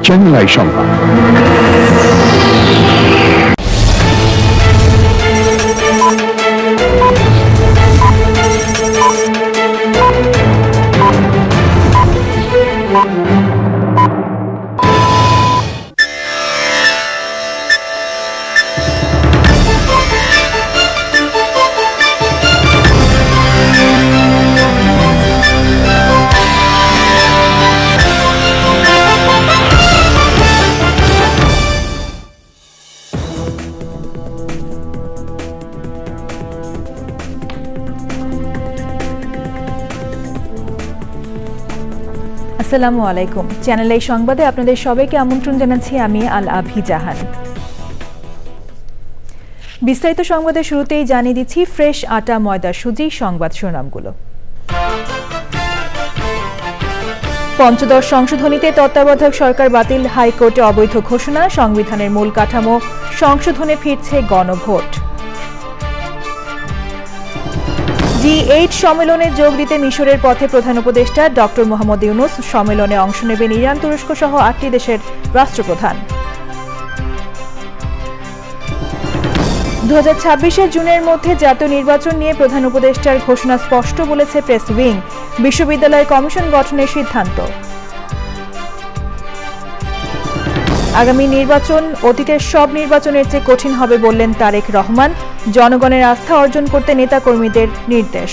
Channel I সংবাদ। আসসালামু আলাইকুম। চ্যানেল আই সংবাদে আপনাদের সবাইকে আমন্ত্রণ জানাচ্ছি আমি আল আভি জাহান। বিস্তারিত সংবাদের শুরুতেই জানিয়ে দিচ্ছি ফ্রেশ আটা ময়দা সুজি সংবাদ শিরোনামগুলো। পঞ্চদশ সংশোধনীতে তত্ত্বাবধায়ক সরকার বাতিল, হাইকোর্টে অবৈধ ঘোষণা, সংবিধানের মূল কাঠামো সংশোধনে ফিরছে গণভোট। G8 সম্মেলনে যোগ দিতে মিশরের পথে প্রধান উপদেষ্টা ডক্টর মোহাম্মদ ইউনুস। সম্মেলনে অংশ নেবেন ইরান, তুরস্ক সহ 8টি দেশের রাষ্ট্রপ্রধান। 2026 জুনের মধ্যে জাতীয় নির্বাচন নিয়ে প্রধান উপদেষ্টার ঘোষণা স্পষ্ট বলেছে প্রেস উইং। বিশ্ববিদ্যালয় কমিশন গঠনের সিদ্ধান্ত। আগামী নির্বাচন অতীতের সব নির্বাচনের চেয়ে কঠিন হবে বললেন তারেক রহমান। জনগণের আস্থা অর্জন করতে নেতাকর্মীদের নির্দেশ।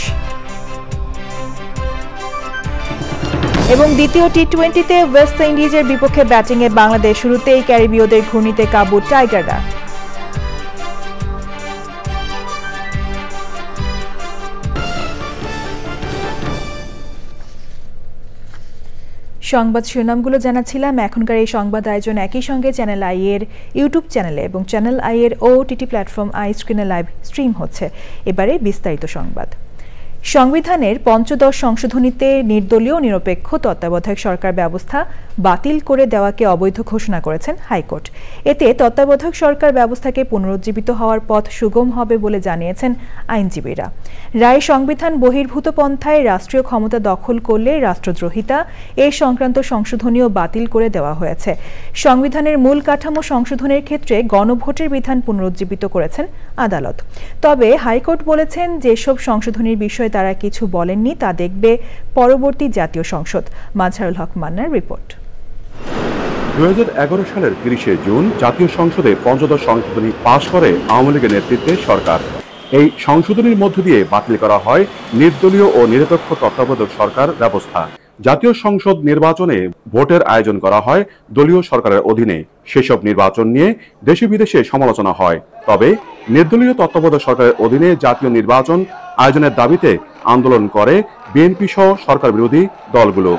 এবং দ্বিতীয় টি-20তে ওয়েস্ট ইন্ডিজের বিপক্ষে ব্যাটিংয়ে বাংলাদেশ, শুরুতেই ক্যারিবীয়দের ঘূর্ণিতে কাবু টাইগাররা। সংবাদ শিরোনামগুলো জানাচ্ছিলাম। এখনকার এই সংবাদ আয়োজন একই সঙ্গে চ্যানেল আই এর ইউটিউব চ্যানেলে এবং চ্যানেল আই এর ওটিটি প্ল্যাটফর্ম আই স্ক্রিনে লাইভ স্ট্রিম হচ্ছে। এবারে বিস্তারিত সংবাদ। সংবিধানের পঞ্চদশ সংশোধনীতে নির্দলীয় নিরপেক্ষ তত্ত্বাবধায়ক সরকার ব্যবস্থা বাতিল করে দেওয়াকে অবৈধ ঘোষণা করেছেন হাইকোর্ট। এতে তত্ত্বাবধায়ক সরকার ব্যবস্থাকে পুনরুজ্জীবিত হওয়ার পথ সুগম হবে বলে জানিয়েছেন আইনজীবীরা। রায় সংবিধান বহির্ভূত পন্থায় রাষ্ট্রীয় ক্ষমতা দখল করলে রাষ্ট্রদ্রোহিতা, এ সংক্রান্ত সংশোধনীও বাতিল করে দেওয়া হয়েছে। সংবিধানের মূল কাঠামো সংশোধনের ক্ষেত্রে গণভোটের বিধান পুনরুজ্জীবিত করেছেন আদালত। তবে হাইকোর্ট বলেছেন যেসব সংশোধনীর বিষয়ে তারা কিছু বলেননি তা দেখবে পরবর্তী জাতীয় সংসদ। মাজহারুল হক মান্নার রিপোর্ট। 2011 সালের 30 জুন জাতীয় সংসদে পঞ্চদশ সংশোধনী পাশ করে আওয়ামী লীগের নেতৃত্বে সরকার। এই সংশোধনীর মধ্য দিয়ে বাতিল করা হয় নির্দলীয় ও নিরপেক্ষ তত্ত্বাবধায়ক সরকার ব্যবস্থা। জাতীয় সংসদ নির্বাচনে ভোটের আয়োজন করা হয় দলীয় সরকারের অধীনে। সেসব নির্বাচন নিয়ে দেশে বিদেশে সমালোচনা হয়। তবে নির্দলীয় তত্ত্বাবধায়ক সরকারের অধীনে জাতীয় নির্বাচন আয়োজনের দাবিতে আন্দোলন করে বিএনপি সহ সরকার বিরোধী দলগুলো।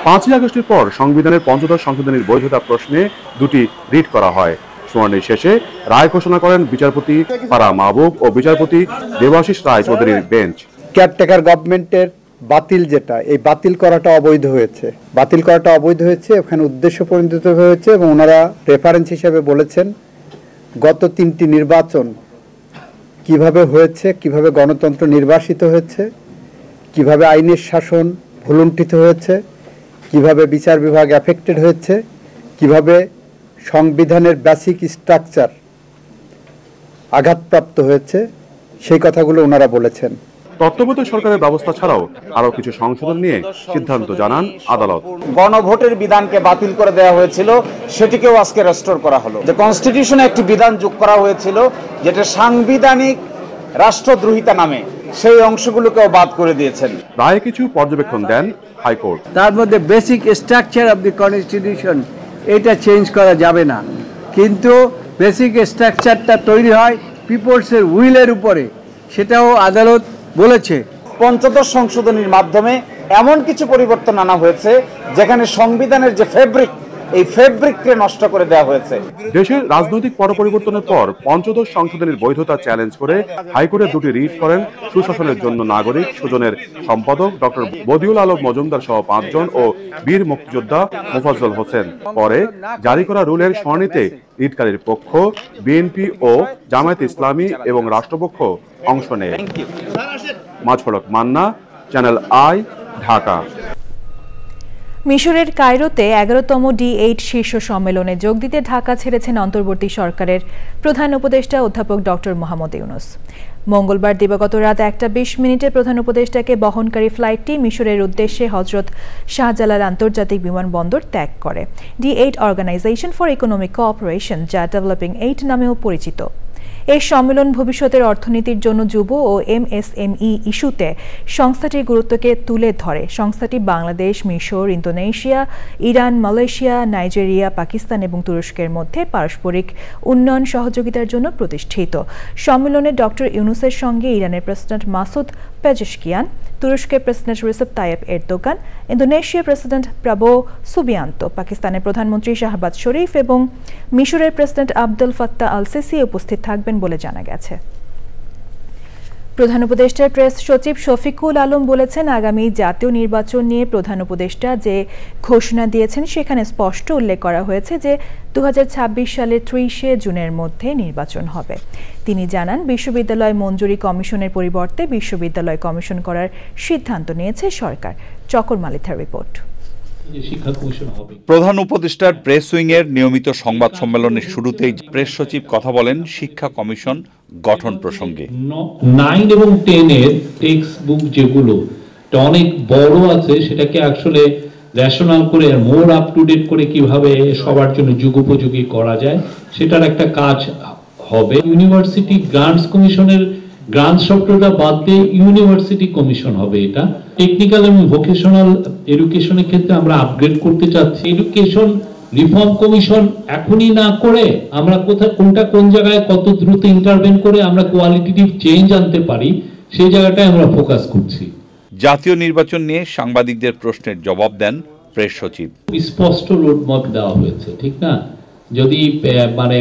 5ই আগস্টের পর সংবিধানের পঞ্চদশ সংশোধনীর বৈধতা প্রশ্নে দুটি রিট করা হয়। শুনানি শেষে রায় ঘোষণা করেন বিচারপতি ফারাহ মাহবুব ও বিচারপতি দেবাশিস রায় চৌধুরীর বেঞ্চ। কেয়ারটেকার গভর্নমেন্টের বাতিল যেটা, এই বাতিল করাটা অবৈধ হয়েছে। ওখানে উদ্দেশ্য পরিণত হয়েছে এবং ওনারা রেফারেন্স হিসেবে বলেছেন গত 3টি নির্বাচন কিভাবে হয়েছে, কিভাবে গণতন্ত্র নির্বাসিত হয়েছে, কিভাবে আইনের শাসন ভুলুণ্ঠিত হয়েছে, কিভাবে বিচার বিভাগ অ্যাফেক্টেড হয়েছে, কিভাবে সংবিধানের বেসিক স্ট্রাকচার আঘাতপ্রাপ্ত হয়েছে, সেই কথাগুলো ওনারা বলেছেন। তত্ত্বাবধায়ক সরকারের ব্যবস্থা ছাড়াও আরো কিছু সংশোধন নিয়ে সিদ্ধান্ত জানান আদালত। গণভোটের বিধানকে বাতিল করে দেওয়া হয়েছিল, সেটিকেও আজকে রেস্টোর করা হলো। যে কনস্টিটিউশনে একটি বিধান যোগ করা হয়েছিল যেটা সাংবিধানিক রাষ্ট্রদ্রোহিতা নামে, সেই অংশগুলোকেও বাদ করে দিয়েছেন। রায়ে কিছু পর্যবেক্ষণ দেন হাইকোর্ট। তার মধ্যে basic structure of the constitution এটা চেঞ্জ করা যাবে না, কিন্তু বেসিক স্ট্রাকচারটা তৈরি হয় পিপলসের উইলের উপরে, সেটাও আদালত বলেছে। পঞ্চদশ সংশোধনীর মাধ্যমে এমন কিছু পরিবর্তন আনা হয়েছে যেখানে সংবিধানের যে ফেব্রিক, এই ফেব্রিককে নষ্ট করে দেওয়া হয়েছে। দেশের রাজনৈতিক পট পরিবর্তনের পর পঞ্চদশ সংশোধনীর বৈধতা চ্যালেঞ্জ করে হাইকোর্টে দুটি রিট করেন সুশাসনের জন্য নাগরিক সুজনের সম্পাদক ডক্টর বদিউল আলম মজুমদার সহ 5 জন ও বীর মুক্তিযোদ্ধা মোফাজ্জল হোসেন। পরে জারি করা রুলের শুনানিতে রিটকারীর পক্ষ বিএনপি ও জামায়াত ইসলামী এবং রাষ্ট্রপক্ষ অংশ নেয়। মাজহারুল হক মান্না, চ্যানেল আই, ঢাকা। মিশরের কায়রোতে 11তম D8 শীর্ষ সম্মেলনে যোগ দিতে ঢাকা ছেড়েছেন অন্তর্বর্তী সরকারের প্রধান উপদেষ্টা অধ্যাপক ডক্টর মোহাম্মদ ইউনূস। মঙ্গলবার দিবাগত রাত 1:20 প্রধান উপদেষ্টাকে বহনকারী ফ্লাইটটি মিশরের উদ্দেশ্যে হজরত শাহজালাল আন্তর্জাতিক বিমানবন্দর ত্যাগ করে। D8 organisation for economic cooperation, যা ডেভেলপিং 8 নামেও পরিচিত। এই সম্মেলন ভবিষ্যতের অর্থনীতির জন্য যুব ও MSME ইস্যুতে সংস্থাটির গুরুত্বকে তুলে ধরে। সংস্থাটি বাংলাদেশ, মিশর, Indonesia, Iran, Malaysia, Nigeria, Pakistan এবং তুরস্কের মধ্যে পারস্পরিক উন্নয়ন সহযোগিতার জন্য প্রতিষ্ঠিত। সম্মেলনে ডক্টর ইউনূসের সঙ্গে ইরানের প্রেসিডেন্ট মাসুদ পেজেশকিয়ান, তুরস্কের প্রেসিডেন্ট রিসেপ তাইয়েপ এরদোগান, ইন্দোনেশিয়ার প্রেসিডেন্ট প্রাবোও সুবিয়ান্তো, পাকিস্তানের প্রধানমন্ত্রী শাহবাজ শরীফ এবং মিশরের president Abdul Fattah al CC উপস্থিত থাকবেন বলে জানা গেছে। প্রধান উপদেষ্টার প্রেস সচিব শফিকুল আলম বলেছেন, আগামী জাতীয় নির্বাচন নিয়ে প্রধান উপদেষ্টা যে ঘোষণা দিয়েছেন সেখানে স্পষ্ট উল্লেখ করা হয়েছে যে 2026 সালের 30শে জুনের মধ্যে নির্বাচন হবে। তিনি জানান, বিশ্ববিদ্যালয় মঞ্জুরি কমিশনের পরিবর্তে বিশ্ববিদ্যালয় কমিশন করার সিদ্ধান্ত নিয়েছে সরকার। চকর মালিথার রিপোর্ট। প্রধান উপদেষ্টার প্রেস উইংয়ের নিয়মিত সংবাদ সম্মেলনের শুরুতেই প্রেস সচিব কথা বলেন শিক্ষা কমিশন গঠন প্রসঙ্গে। 9 এবং 10 এর টেক্সট বুক যেগুলো অনেক বড় আছে, সেটাকে আসলে রেশনাল করে মোর আপ টু ডেট করে কিভাবে সবার জন্য যুগোপযোগী করা যায় সেটার একটা কাজ হবে। ইউনিভার্সিটি গ্রান্টস কমিশনের গ্রান্ট শব্দটা বাদ দিয়ে ইউনিভার্সিটি কমিশন হবে। এটা টেকনিক্যাল এবং ভোকেশনাল এডুকেশনের ক্ষেত্রে আমরা আপগ্রেড করতে চাচ্ছি। এডুকেশন রিফর্ম কমিশন এখনই না করে আমরা কোনটা কোন জায়গায় কত দ্রুত ইন্টারভেন করে আমরা কোয়ালিটেটিভ চেঞ্জ আনতে পারি সেই জায়গাটায় আমরা ফোকাস করছি। জাতীয় নির্বাচন নিয়ে সাংবাদিকদের প্রশ্নের জবাব দেন প্রেস সচিব। স্পষ্ট রোডম্যাপ দেওয়া হয়েছে, ঠিক না? যদি মানে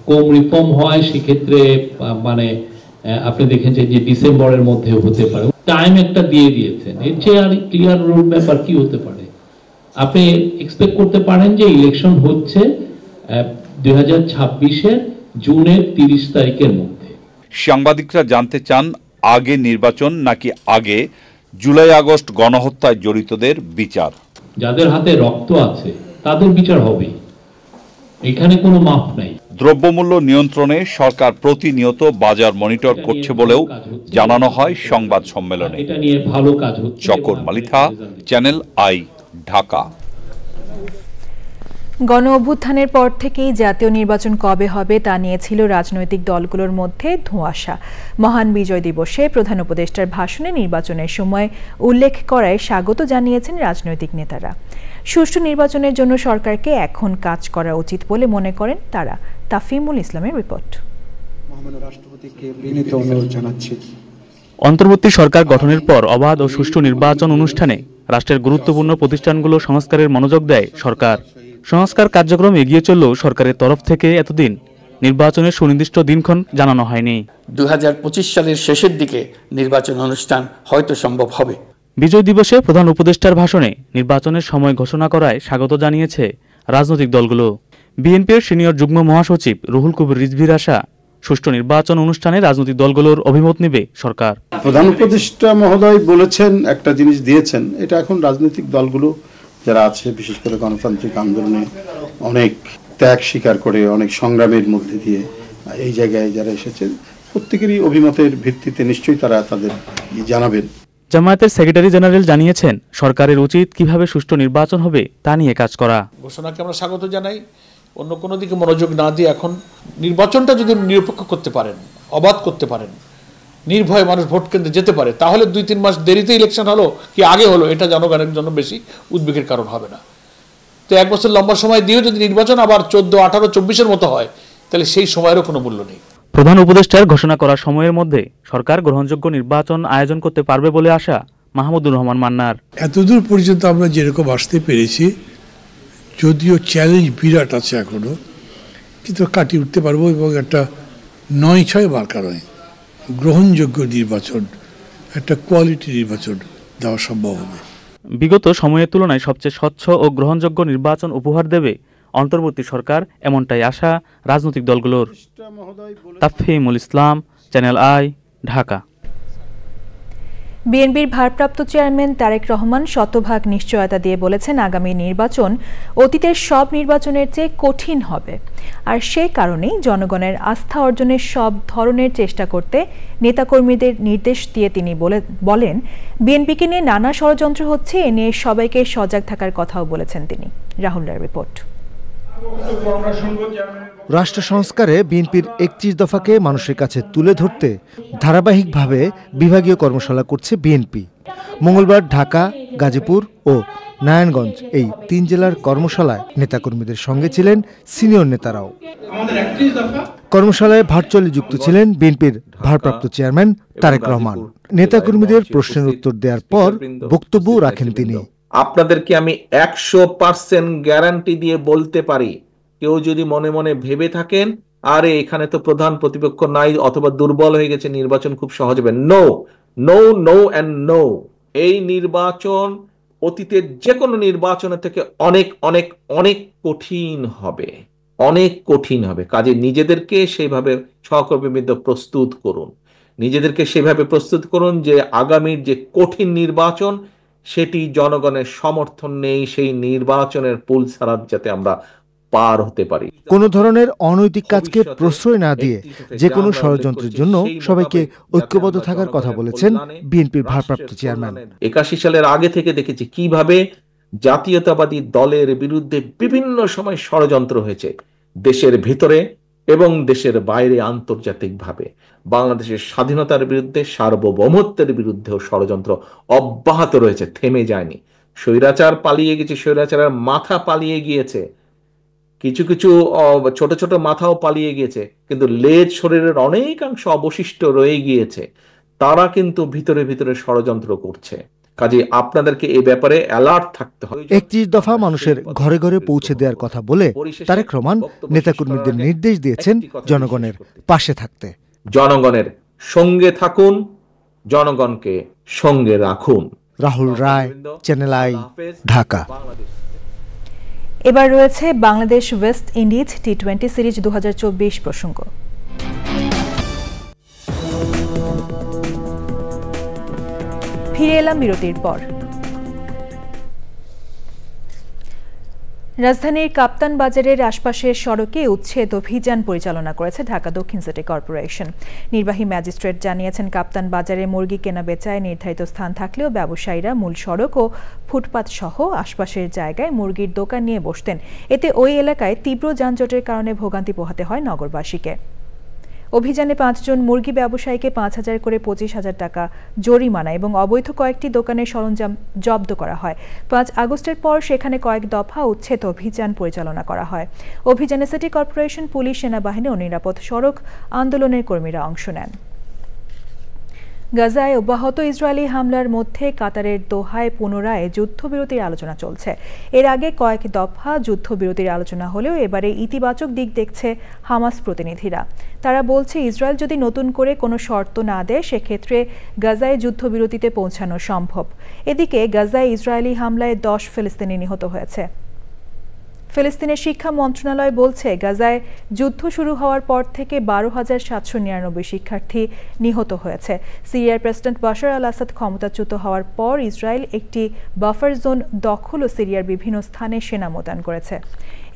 কম রিফর্ম হয় সেক্ষেত্রে মানে আপনি দেখেছেন যে ডিসেম্বরের মধ্যে হতে পারে, টাইম একটা দিয়ে দিয়েছেন। এর চেয়ে আর ক্লিয়ার রোড ম্যাপ আর কি হতে পারে? আপনি এক্সপেক্ট করতে পারেন যে ইলেকশন হচ্ছে 2026-এর জুনের 30 তারিখের মধ্যে। সাংবাদিকরা জানতে চান, আগে নির্বাচন নাকি আগে জুলাই আগস্ট গণহত্যায় জড়িতদের বিচার? যাদের হাতে রক্ত আছে তাদের বিচার হবে, এখানে কোনো মাফ নাই। দ্রব্যমূল্য নিয়ন্ত্রণে সরকার প্রতিনিয়ত বাজার মনিটর করছে বলেও জানানো হয় সংবাদ সম্মেলনে। এটা নিয়ে ভালো কাজ হচ্ছে। চকর মালিথা, চ্যানেল আই, ঢাকা। গণ অভ্যুত্থানের পর থেকেই জাতীয় নির্বাচন কবে হবে তা নিয়ে ছিল রাজনৈতিক দলগুলোর মধ্যে ধোঁয়াশা। মহান বিজয় দিবসে প্রধান উপদেষ্টার ভাষণে নির্বাচনের সময় উল্লেখ করায় স্বাগত জানিয়েছেন রাজনৈতিক নেতারা। সুষ্ঠু নির্বাচনের জন্য সরকারকে এখন কাজ করা উচিত বলে মনে করেন তারা। তাফিমুল ইসলামের রিপোর্ট। অন্তর্বর্তী সরকার গঠনের পর অবাধ ও সুষ্ঠু নির্বাচন অনুষ্ঠানে রাষ্ট্রের গুরুত্বপূর্ণ প্রতিষ্ঠানগুলো সংস্কারের মনোযোগ দেয় সরকার। সংস্কার কার্যক্রম এগিয়ে চললেও সরকারের তরফ থেকে এতদিন নির্বাচনের সুনির্দিষ্ট দিনক্ষণ জানানো হয়নি। 2025 সালের শেষের দিকে নির্বাচন অনুষ্ঠান হয়তো সম্ভব হবে। বিজয় দিবসে প্রধান উপদেষ্টার ভাষণে নির্বাচনের সময় ঘোষণা করায় স্বাগত জানিয়েছে রাজনৈতিক দলগুলো। বিএনপির সিনিয়র যুগ্ম মহাসচিব রুহুল কবির রিজভির আশা, সুষ্ঠু নির্বাচন অনুষ্ঠানে রাজনৈতিক দলগুলোর অভিমত নেবে সরকার। প্রধান উপদেষ্টা মহোদয় বলেছেন, একটা জিনিস দিয়েছেন, এটা এখন রাজনৈতিক দলগুলো যারা আছে, বিশেষ করে গণতান্ত্রিক আন্দোলনে অনেক ত্যাগ স্বীকার করে অনেক সংগ্রামের মধ্যে দিয়ে এই জায়গায় যারা এসেছেন, প্রত্যেকেরই অভিমতের ভিত্তিতে নিশ্চয়ই তারা তাদের জানাবেন। জামায়াতের সেক্রেটারি জেনারেল জানিয়েছেন, সরকারের উচিত কিভাবে সুষ্ঠু নির্বাচন হবে তা নিয়ে কাজ করা। ঘোষণাকে আমরা স্বাগত জানাই। অন্য কোনো দিকে মনোযোগ না দিয়ে এখন নির্বাচনটা যদি নিরপেক্ষ করতে পারেন, অবাধ করতে পারেন, নির্ভয়ে মানুষ ভোট কেন্দ্রে যেতে পারে, তাহলে 2-3 মাস দেরিতে ইলেকশন হলো কি আগে হলো, এটা জনগণের জন্য বেশি উদ্বেগের কারণ হবে না। তো 1 বছর লম্বা সময় দিয়েও যদি নির্বাচন আবার 14, 18, 24-এর মতো হয়, তাহলে সেই সময়েরও কোনো মূল্য নেই। প্রধান উপদেষ্টার ঘোষণা করার সময়ের মধ্যে সরকার গ্রহণযোগ্য নির্বাচন আয়োজন করতে পারবে বলে আশা মাহমুদুর রহমান মান্নার। এতদূর পর্যন্ত আমরা যেরকম আসতে পেরেছি, যদিও চ্যালেঞ্জ বিরাট আছে এখনো, কিন্তু কাটিয়ে উঠতে পারবো এবং একটা 9-6 মার্কা নয়, গ্রহণযোগ্য নির্বাচন, একটা কোয়ালিটি নির্বাচন দেওয়া সম্ভব হবে। বিগত সময়ের তুলনায় সবচেয়ে স্বচ্ছ ও গ্রহণযোগ্য নির্বাচন উপহার দেবে অন্তর্বর্তী সরকার, এমনটাই আশা রাজনৈতিক দলগুলোর। তাফহিমুল ইসলাম, চ্যানেল আই, ঢাকা। বিএনপির ভারপ্রাপ্ত চেয়ারম্যান তারেক রহমান শতভাগ নিশ্চয়তা দিয়ে বলেছেন আগামী নির্বাচন অতীতের সব নির্বাচনের চেয়ে কঠিন হবে, আর সে কারণেই জনগণের আস্থা অর্জনের সব ধরনের চেষ্টা করতে নেতাকর্মীদের নির্দেশ দিয়ে তিনি বলেন বিএনপিকে নিয়ে নানা ষড়যন্ত্র হচ্ছে, এ নিয়ে সবাইকে সজাগ থাকার কথাও বলেছেন তিনি। রাহুলের রিপোর্ট। রাষ্ট্র সংস্কারে বিএনপির 31 দফাকে মানুষের কাছে তুলে ধরতে ধারাবাহিকভাবে বিভাগীয় কর্মশালা করছে বিএনপি। মঙ্গলবার ঢাকা, গাজীপুর ও নারায়ণগঞ্জ এই 3 জেলার কর্মশালায় নেতাকর্মীদের সঙ্গে ছিলেন সিনিয়র নেতারাও। কর্মশালায় ভার্চুয়ালি যুক্ত ছিলেন বিএনপির ভারপ্রাপ্ত চেয়ারম্যান তারেক রহমান। নেতাকর্মীদের প্রশ্নের উত্তর দেওয়ার পর বক্তব্য রাখেন তিনি। আপনাদেরকে আমি 100% গ্যারান্টি দিয়ে বলতে পারি, কেউ যদি মনে মনে ভেবে থাকেন আরে এখানে তো প্রধান প্রতিপক্ষ নাই অথবা দুর্বল হয়ে গেছে, নির্বাচন খুব সহজ হবে, no no no and no. এই নির্বাচন অতীতের যে কোনো নির্বাচনের থেকে অনেক অনেক অনেক কঠিন হবে, অনেক কঠিন হবে। কাজে নিজেদেরকে সেইভাবে সহকর্মীবৃন্দ প্রস্তুত করুন, নিজেদেরকে সেভাবে প্রস্তুত করুন যে আগামীর যে কঠিন নির্বাচন সেটি জনগণের সমর্থন নেই, সেই নির্বাচনের পুল ছাড়া যাতে আমরা পার হতে পারি। কোনো ধরনের অনৈতিক কাজকে প্রশ্রয় না দিয়ে যে কোনো ষড়যন্ত্রের জন্য সবাইকে ঐক্যবদ্ধ থাকার কথা বলেছেন বিএনপির ভারপ্রাপ্ত চেয়ারম্যান। 81 সালের আগে থেকে দেখেছি কিভাবে জাতীয়তাবাদী দলের বিরুদ্ধে বিভিন্ন সময় ষড়যন্ত্র হয়েছে, দেশের ভিতরে এবং দেশের বাইরে আন্তর্জাতিকভাবে। বাংলাদেশের স্বাধীনতার বিরুদ্ধে, সার্বভৌমত্বের বিরুদ্ধেও ষড়যন্ত্র অব্যাহত রয়েছে, থেমে যায়নি। স্বৈরাচার পালিয়ে গেছে, স্বৈরাচারের মাথা পালিয়ে গিয়েছে, কিছু কিছু ছোট ছোট মাথাও পালিয়ে গিয়েছে, কিন্তু লেজ শরীরের অনেকাংশ অবশিষ্ট রয়ে গিয়েছে। তারা কিন্তু ভিতরে ভিতরে ষড়যন্ত্র করছে। কাজে আপনাদেরকে এই ব্যাপারে অ্যালার্ট থাকতে হবে। 31 দফা মানুষের ঘরে ঘরে পৌঁছে দেওয়ার কথা বলে তারেক রহমান নেতাকর্মীদের নির্দেশ দিয়েছেন জনগণের পাশে থাকতে। জনগণের সঙ্গে থাকুন, জনগণকে সঙ্গে রাখুন। রাহুল রায়, চ্যানেল আই, ঢাকা। এবার রয়েছে Bangladesh West Indies T20 series 2024 প্রসঙ্গ। ফিরে এলাম বিরতির পর। রাজধানীর কাপ্তান বাজারের আশপাশের সড়কে উচ্ছেদ অভিযান পরিচালনা করেছে ঢাকা দক্ষিণ সিটি কর্পোরেশন। নির্বাহী ম্যাজিস্ট্রেট জানিয়েছেন কেনা বাজারে মুরগি কেনা বেচায় নির্ধারিত স্থান থাকলেও ব্যবসায়ীরা মূল সড়ক ও ফুটপাত সহ আশপাশের জায়গায় মুরগির দোকান নিয়ে বসতেন। এতে ওই এলাকায় তীব্র যানজটের কারণে ভোগান্তি পোহাতে হয় নগরবাসীকে। অভিযানে 5 জন মুরগি ব্যবসায়ীকে 5,000 করে 25,000 টাকা জরিমানা এবং অবৈধ কয়েকটি দোকানের সরঞ্জাম জব্দ করা হয়। 5 আগস্টের পর সেখানে কয়েক দফা উচ্ছেদ অভিযান পরিচালনা করা হয়। অভিযানে সিটি কর্পোরেশন, পুলিশ, সেনাবাহিনী ও নিরাপদ সড়ক আন্দোলনের কর্মীরা অংশ নেন। গাজায় অব্যাহত ইসরায়েলি হামলার মধ্যে কাতারের দোহায় পুনরায় যুদ্ধবিরতির আলোচনা চলছে। এর আগে কয়েক দফা যুদ্ধবিরতির আলোচনা হলেও এবারে ইতিবাচক দিক দেখছে হামাস প্রতিনিধিরা। তারা বলছে ইসরায়েল যদি নতুন করে কোনো শর্ত না দেয় সেক্ষেত্রে গাজায় যুদ্ধবিরতিতে পৌঁছানো সম্ভব। এদিকে গাজায় ইসরায়েলি হামলায় 10 ফিলিস্তিনি নিহত হয়েছে। ফিলিস্তিনের শিক্ষা মন্ত্রণালয় বলছে গাজায় যুদ্ধ শুরু হওয়ার পর থেকে 12,799 শিক্ষার্থী নিহত হয়েছে। সিরিয়ার প্রেসিডেন্ট বাশার আল আসাদ ক্ষমতাচ্যুত হওয়ার পর ইসরায়েল একটি বাফার জোন দখল ও সিরিয়ার বিভিন্ন স্থানে সেনা মোতায়েন করেছে।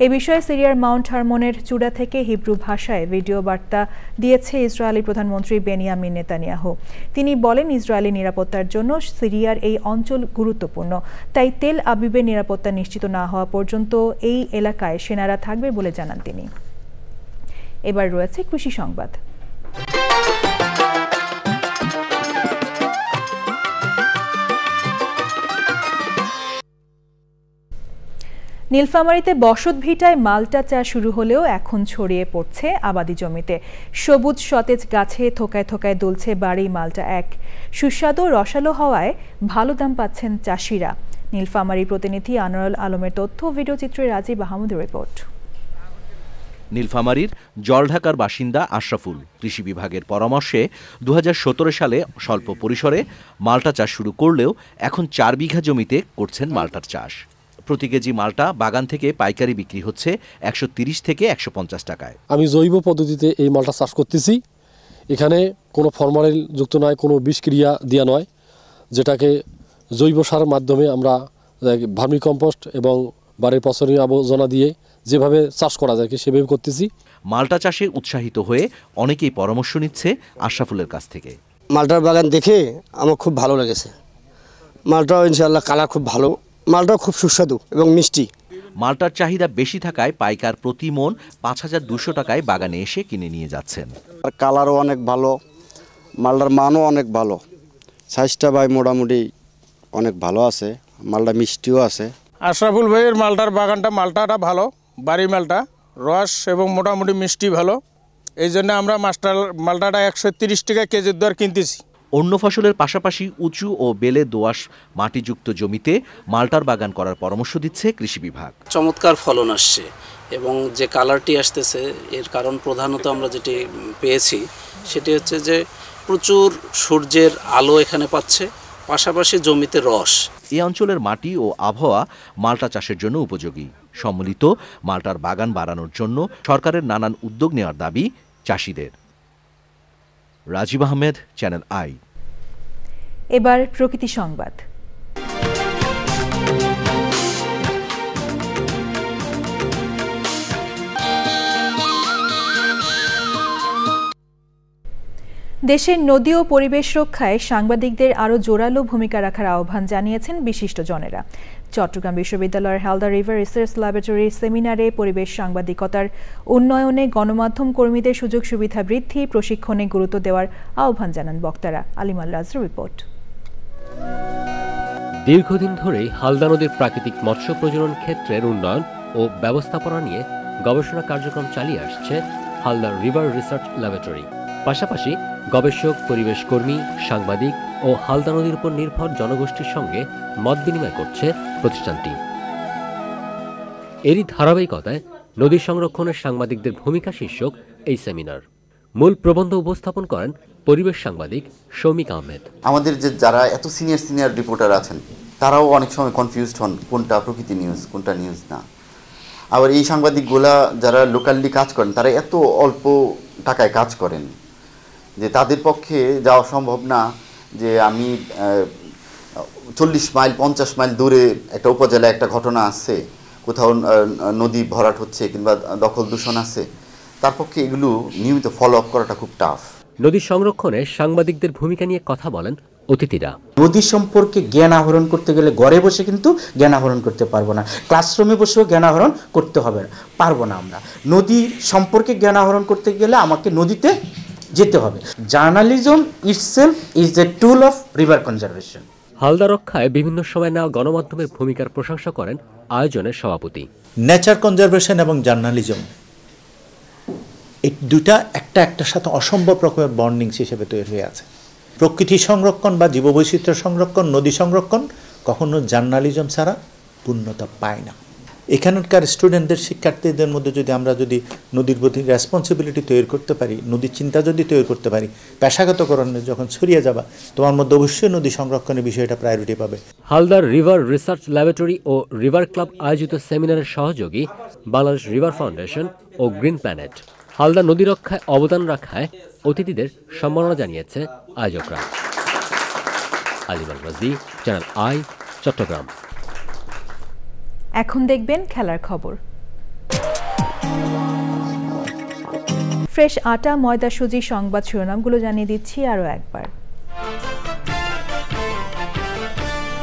এ বিষয়ে সিরিয়ার মাউন্ট হারমোনের চূড়া থেকে হিব্রু ভাষায় ভিডিও বার্তা দিয়েছে ইসরায়েলি প্রধানমন্ত্রী বেনিয়ামিন নেতানিয়াহু। তিনি বলেন ইসরায়েলি নিরাপত্তার জন্য সিরিয়ার এই অঞ্চল গুরুত্বপূর্ণ, তাই তেল আবিবের নিরাপত্তা নিশ্চিত না হওয়া পর্যন্ত এই এলাকায় সেনারা থাকবে বলে জানান তিনি। এবার রয়েছে কৃষি সংবাদ। নীলফামারীতে বসত ভিটায় মাল্টা চাষ শুরু হলেও এখন ছড়িয়ে পড়ছে আবাদি জমিতে। সবুজ সতেজ গাছে থোকায় থোকায় দুলছে বাড়ি মাল্টা 1। সুস্বাদু রসালো হওয়ায় ভালো দাম পাচ্ছেন চাষিরা। নীলফামারী প্রতিনিধি আনোয়ারুল আলমের তথ্য, ভিডিওচিত্রে রাজীব আহমদের রিপোর্ট। নীলফামারীর জলঢাকার বাসিন্দা আশরাফুল কৃষি বিভাগের পরামর্শে 2017 সালে স্বল্প পরিসরে মাল্টা চাষ শুরু করলেও এখন 4 বিঘা জমিতে করছেন মাল্টার চাষ। প্রতি কেজি মাল্টা বাগান থেকে পাইকারি বিক্রি হচ্ছে 130 থেকে 150 টাকায়। আমি জৈব পদ্ধতিতে এই মাল্টা চাষ করতেছি। এখানে কোনো ফরমালিন যুক্ত নয়, কোনো বিষক্রিয়া দেওয়া নয়। যেটাকে জৈব সারের মাধ্যমে আমরা ভার্মি কম্পোস্ট এবং বাড়ির পচনীয় আবর্জনা দিয়ে যেভাবে চাষ করা যায় সেভাবে করতেছি। মালটা চাষে উৎসাহিত হয়ে অনেকেই পরামর্শ নিচ্ছে আশরাফুলের কাছ থেকে। মালটার বাগান দেখে আমার খুব ভালো লেগেছে। মালটাও ইনশাআল্লাহ কালার খুব ভালো, মালটাও খুব সুস্বাদু এবং মিষ্টি। মালটার চাহিদা বেশি থাকায় পাইকার প্রতি মন 5,200 টাকায় বাগানে এসে কিনে নিয়ে যাচ্ছেন। কালারও অনেক ভালো, মালটার মানও অনেক ভালো, সাইজটা ভাই মোটামুটি অনেক ভালো আছে, মালটা মিষ্টিও আছে। আশরাফুল ভাইয়ের মালটার মালটাটা ভালো, বাড়ি মালটা রস এবং মোটামুটি মিষ্টি ভালো, এই জন্য আমরা মালটাটা 130 টাকা কেজির দর কিনতেছি। অন্য ফসলের পাশাপাশি উঁচু ও বেলে দোআঁশ মাটিযুক্ত জমিতে মালটার বাগান করার পরামর্শ দিচ্ছে কৃষি বিভাগ। চমৎকার ফলন আসছে এবং যে কালারটি আসতেছে এর কারণ প্রধানত আমরা যেটি পেয়েছি সেটি হচ্ছে যে প্রচুর সূর্যের আলো এখানে পাচ্ছে, পাশাপাশি জমিতে রস। এই অঞ্চলের মাটি ও আবহাওয়া মালটা চাষের জন্য উপযোগী। সম্মিলিত মালটার বাগান বাড়ানোর জন্য সরকারের নানান উদ্যোগ নেওয়ার দাবি চাষিদের। Rajib Ahmed, channel I. এবার প্রকৃতি সংবাদ। দেশের নদী ও পরিবেশ রক্ষায় সাংবাদিকদের আরও জোরালো ভূমিকা রাখার আহ্বান জানিয়েছেন বিশিষ্টজনেরা। চট্টগ্রাম বিশ্ববিদ্যালয়ের হালদা রিভার রিসার্চ ল্যাবরেটরির সেমিনারে পরিবেশ সাংবাদিকতার উন্নয়নে গণমাধ্যম কর্মীদের সুযোগ সুবিধা বৃদ্ধি, প্রশিক্ষণে গুরুত্ব দেওয়ার আহ্বান জানান বক্তারা। আলিমাল রাজের রিপোর্ট। দীর্ঘদিন ধরেই হালদা নদীর প্রাকৃতিক মৎস্য প্রজনন ক্ষেত্রের উন্নয়ন ও ব্যবস্থাপনা নিয়ে গবেষণা কার্যক্রম চালিয়ে আসছে হালদা রিভার রিসার্চ ল্যাবরেটরি। পাশাপাশি গবেষক, পরিবেশ কর্মী, সাংবাদিক ও হালদা নদীর উপর নির্ভর জনগোষ্ঠীর সঙ্গে মত বিনিময় করছে প্রতিষ্ঠানটি। এরই ধারাবাহিকতায় নদী সংরক্ষণের সাংবাদিকদের ভূমিকা শীর্ষক এই সেমিনার। মূল প্রবন্ধ উপস্থাপন করেন পরিবেশ সাংবাদিক শৌমিক আহমেদ। আমাদের যে যারা এত সিনিয়র রিপোর্টার আছেন তারাও অনেক সময় কনফিউজড হন কোনটা প্রকৃতি নিউজ কোনটা নিউজ না। আবার এই সাংবাদিকগুলা যারা লোকালি কাজ করেন তারা এত অল্প টাকায় কাজ করেন যে তাদের পক্ষে যাওয়া সম্ভব না যে আমি 40 মাইল 50 মাইল দূরে একটা উপজেলায় একটা ঘটনা আছে, কোথাও নদী ভরাট হচ্ছে কিংবা দখল দূষণ আছে, তার পক্ষে এগুলো নিয়মিত ফলো আপ করাটা খুব টাফ। নদী সংরক্ষণে সাংবাদিকদের ভূমিকা নিয়ে কথা বলেন অতিথিরা। নদী সম্পর্কে জ্ঞান আহরণ করতে গেলে ঘরে বসে কিন্তু জ্ঞান আহরণ করতে পারবো না, ক্লাসরুমে বসেও জ্ঞান আহরণ করতে হবে পারবো না। আমরা নদী সম্পর্কে জ্ঞান আহরণ করতে গেলে আমাকে নদীতে যেতে হবে। Journalism itself is a tool of river conservation. Halda রক্ষায় বিভিন্ন সময় নেওয়া গণমাধ্যমের ভূমিকার প্রশংসা করেন আয়োজনের সভাপতি। নেচার কনজারভেশন এবং জার্নালিজম এই দুটা একটার সাথে অসম্ভব রকমের বন্ডিংস হিসেবে তৈরি হয়ে আছে। প্রকৃতি সংরক্ষণ বা জীববৈচিত্র্য সংরক্ষণ, নদী সংরক্ষণ কখনো জার্নালিজম ছাড়া পূর্ণতা পায় না। এখানকার স্টুডেন্টদের, শিক্ষার্থীদের মধ্যে যদি আমরা নদীর প্রতি রেসপন্সিবিলিটি তৈরি করতে পারি, নদীর চিন্তা যদি তৈরি করতে পারি, পেশাগতকরণে যখন ছড়িয়ে যাবা, তোমার মধ্যে অবশ্যই নদী সংরক্ষণের বিষয়টা প্রায়োরিটি পাবে। হালদার রিভার রিসার্চ ল্যাবরেটরি ও রিভার ক্লাব আয়োজিত সেমিনারের সহযোগী বাংলাদেশ রিভার ফাউন্ডেশন ও গ্রিন প্ল্যানেট। হালদা নদী রক্ষায় অবদান রাখায় অতিথিদের সম্মাননা জানিয়েছে আয়োজকরা। আলিমাল রাজি, চ্যানেল আই, চট্টগ্রাম। এখন দেখবেন খেলার খবর। ফ্রেশ আটা, ময়দা, সুজি সংবাদ শিরোনামগুলো জানিয়ে দিচ্ছি আরও একবার।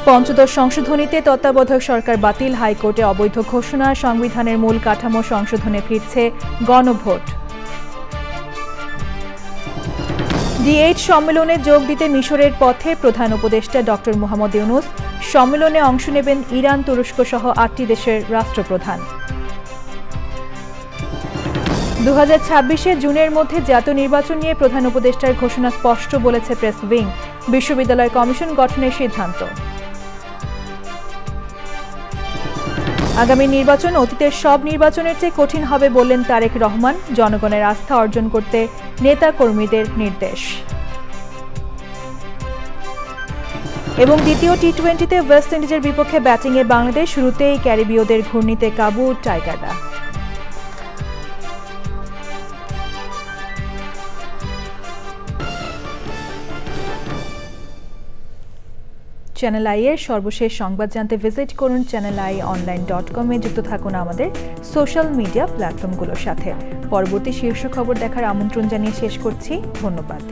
পঞ্চদশ সংশোধনীতে তত্ত্বাবধায়ক সরকার বাতিল, হাইকোর্টে অবৈধ ঘোষণা, সংবিধানের মূল কাঠামো সংশোধনে ফিরছে গণভোট। D8 সম্মেলনে যোগ দিতে মিশরের পথে প্রধান উপদেষ্টা ডক্টর মোহাম্মদ ইউনূস। সম্মেলনে অংশ নেবেন ইরান, তুরস্ক সহ 8টি দেশের রাষ্ট্রপ্রধান। 2026 জুনের মধ্যে জাতীয় নির্বাচন নিয়ে প্রধান উপদেষ্টার ঘোষণা স্পষ্ট, বলেছে প্রেস উইং। বিশ্ববিদ্যালয় কমিশন গঠনের সিদ্ধান্ত। আগামী নির্বাচন অতীতের সব নির্বাচনের চেয়ে কঠিন হবে বললেন তারেক রহমান। জনগণের আস্থা অর্জন করতে নেতা কর্মীদের নির্দেশ। এবং দ্বিতীয় টি-20তে ওয়েস্ট ইন্ডিজের বিপক্ষে ব্যাটিংয়ে বাংলাদেশ, শুরুতেই ক্যারিবীয়দের ঘূর্ণিতে কাবু টাইগাররা। চ্যানেল আই এর সর্বশেষ সংবাদ জানতে ভিজিট করুন channelionline.com এ। যুক্ত থাকুন আমাদের সোশ্যাল মিডিয়া প্ল্যাটফর্মগুলোর সাথে। পরবর্তী শীর্ষ খবর দেখার আমন্ত্রণ জানিয়ে শেষ করছি। ধন্যবাদ।